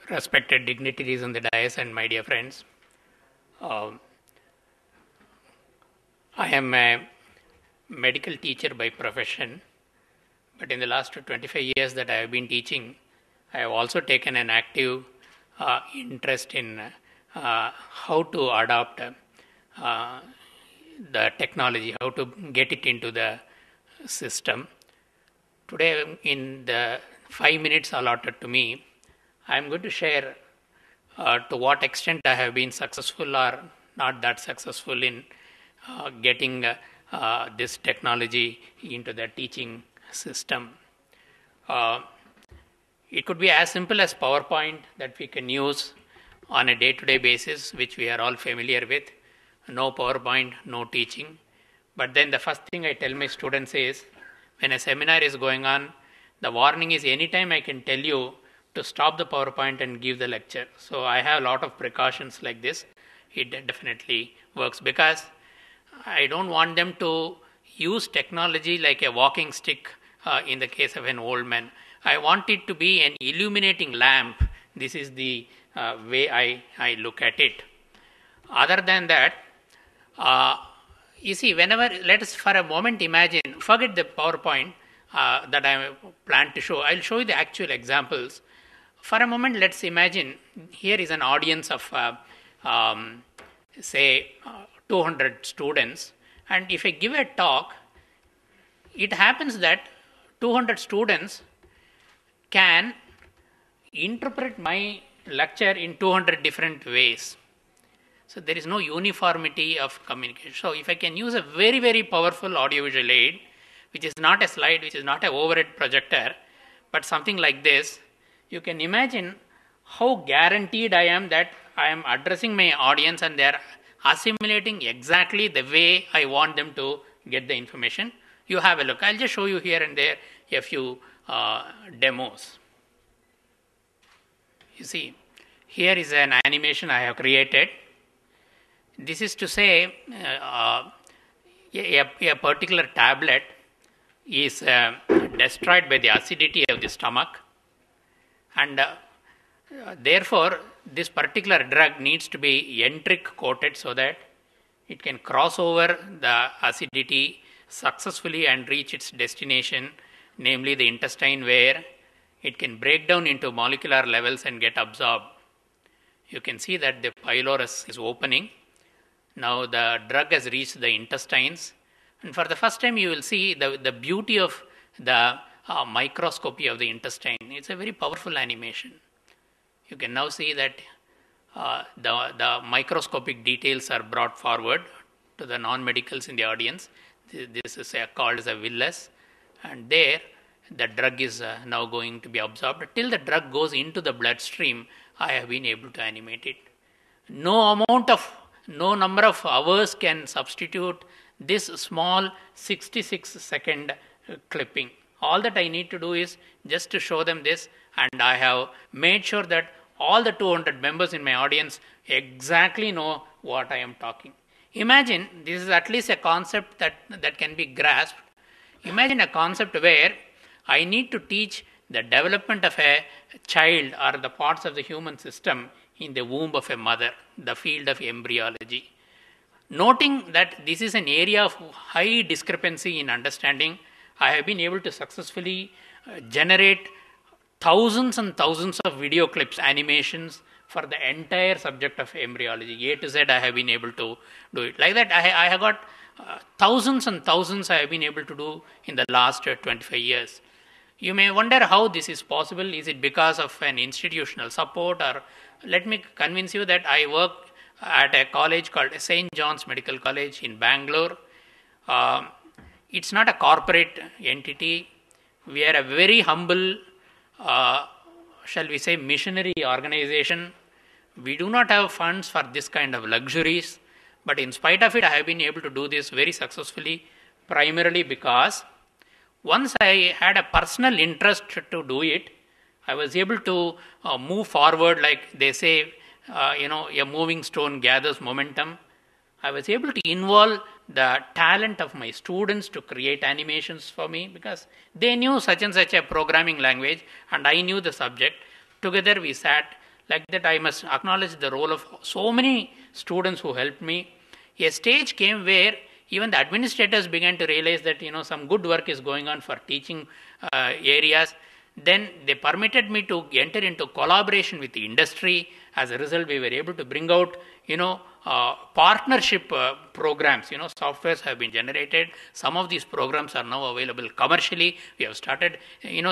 Respected dignitaries on the dais and my dear friends, um, I am a medical teacher by profession, but in the last 25 years that I have been teaching, I have also taken an active interest in how to adopt the technology, how to get it into the system. Today, in the 5 minutes allotted to me, I am going to share to what extent I have been successful or not that successful in getting this technology into the teaching system. It could be as simple as PowerPoint that we can use on a day-to-day basis, which we are all familiar with. No PowerPoint, no teaching. But then the first thing I tell my students is, when a seminar is going on, the warning is anytime I can tell you to stop the PowerPoint and give the lecture. So I have a lot of precautions like this. It definitely works because I don't want them to use technology like a walking stick in the case of an old man. I want it to be an illuminating lamp. This is the way I look at it. Other than that, you see, whenever, let us for a moment imagine, forget the PowerPoint that I plan to show. I'll show you the actual examples. For a moment, let's imagine here is an audience of, say, 200 students. And if I give a talk, it happens that 200 students can interpret my lecture in 200 different ways. So there is no uniformity of communication. So if I can use a very, very powerful audiovisual aid, which is not a slide, which is not an overhead projector, but something like this, you can imagine how guaranteed I am that I am addressing my audience and they are assimilating exactly the way I want them to get the information. You have a look. I'll just show you here and there a few demos. You see, here is an animation I have created. This is to say a particular tablet is destroyed by the acidity of the stomach, and therefore this particular drug needs to be enteric coated so that it can cross over the acidity successfully and reach its destination, namely the intestine, where it can break down into molecular levels and get absorbed. You can see that the pylorus is opening. Now the drug has reached the intestines, and for the first time you will see the beauty of the microscopy of the intestine. It's a very powerful animation. You can now see that the microscopic details are brought forward to the non-medicals in the audience. This is called as a villus, and there the drug is now going to be absorbed. Till the drug goes into the bloodstream, I have been able to animate it. No number of hours can substitute this small 66-second clipping. All that I need to do is just to show them this, and I have made sure that all the 200 members in my audience exactly know what I am talking. Imagine, this is at least a concept that can be grasped. Imagine a concept where I need to teach the development of a child or the parts of the human system in the womb of a mother, the field of embryology. Noting that this is an area of high discrepancy in understanding, I have been able to successfully generate thousands and thousands of video clips, animations for the entire subject of embryology. A to Z I have been able to do it. Like that, I have got thousands and thousands I have been able to do in the last 25 years. You may wonder how this is possible. Is it because of an institutional support, or let me convince you that I work at a college called St. John's Medical College in Bangalore. It's not a corporate entity. We are a very humble, shall we say, missionary organization. We do not have funds for this kind of luxuries, but in spite of it, I have been able to do this very successfully, primarily because once I had a personal interest to do it, I was able to move forward, like they say, a moving stone gathers momentum. I was able to involve the talent of my students to create animations for me because they knew such and such a programming language and I knew the subject. Together we sat, Like that, I must acknowledge the role of so many students who helped me. A stage came where even the administrators began to realize that some good work is going on for teaching areas. Then they permitted me to enter into collaboration with the industry. As a result, we were able to bring out partnership programs. Softwares have been generated. Some of these programs are now available commercially. We have started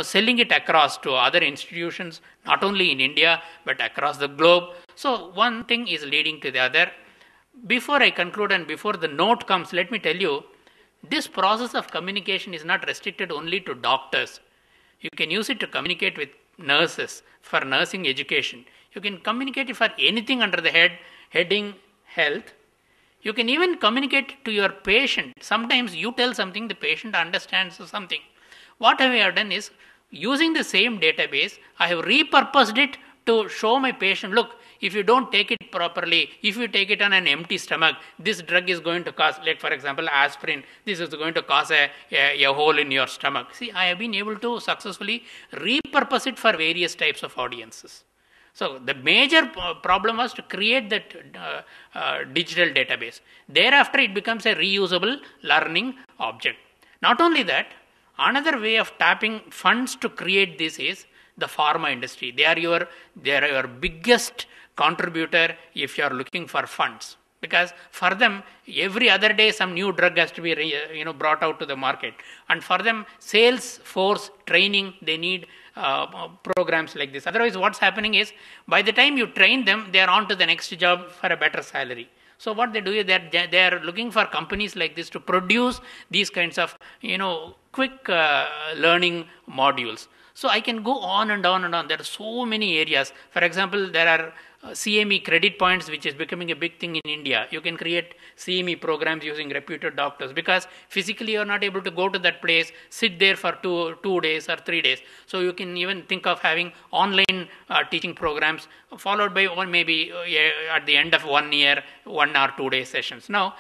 selling it across to other institutions, not only in India but across the globe. So one thing is leading to the other. Before I conclude and before the note comes, let me tell you, this process of communication is not restricted only to doctors. You can use it to communicate with nurses for nursing education. You can communicate it for anything under the heading health. You can even communicate to your patient. Sometimes you tell something, the patient understands something. What I have done is, using the same database, I have repurposed it to show my patient, look, if you don't take it properly, if you take it on an empty stomach, this drug is going to cause, like for example, aspirin, this is going to cause a hole in your stomach. See, I have been able to successfully repurpose it for various types of audiences. So the major problem was to create that digital database. Thereafter, it becomes a reusable learning object. Not only that, another way of tapping funds to create this is the pharma industry. They are your biggest contributor if you are looking for funds, because for them every other day some new drug has to be brought out to the market, and for them sales force training, they need programs like this. Otherwise, what's happening is, by the time you train them, they are on to the next job for a better salary. So what they do is that they are looking for companies like this to produce these kinds of quick learning modules. So I can go on and on and on. There are so many areas. For example, there are CME credit points, which is becoming a big thing in India. You can create CME programs using reputed doctors, because physically you are not able to go to that place, sit there for two days or 3 days. So you can even think of having online teaching programs followed by maybe at the end of 1 year, 1 or 2 day sessions. Now,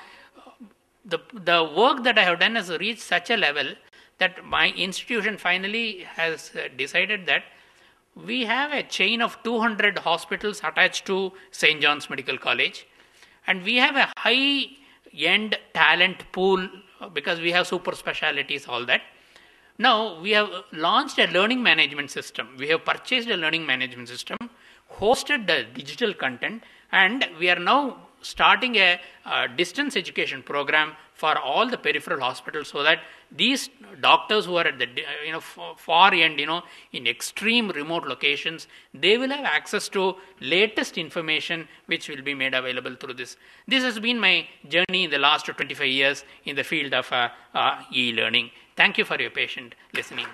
the work that I have done has reached such a level that my institution finally has decided that we have a chain of 200 hospitals attached to St. John's Medical College, and we have a high-end talent pool because we have super specialties, all that. Now, we have launched a learning management system. We have purchased a learning management system, hosted the digital content, and we are now starting a distance education program for all the peripheral hospitals, so that these doctors who are at the far end, in extreme remote locations, they will have access to latest information which will be made available through this. This has been my journey in the last 25 years in the field of e-learning. Thank you for your patient listening.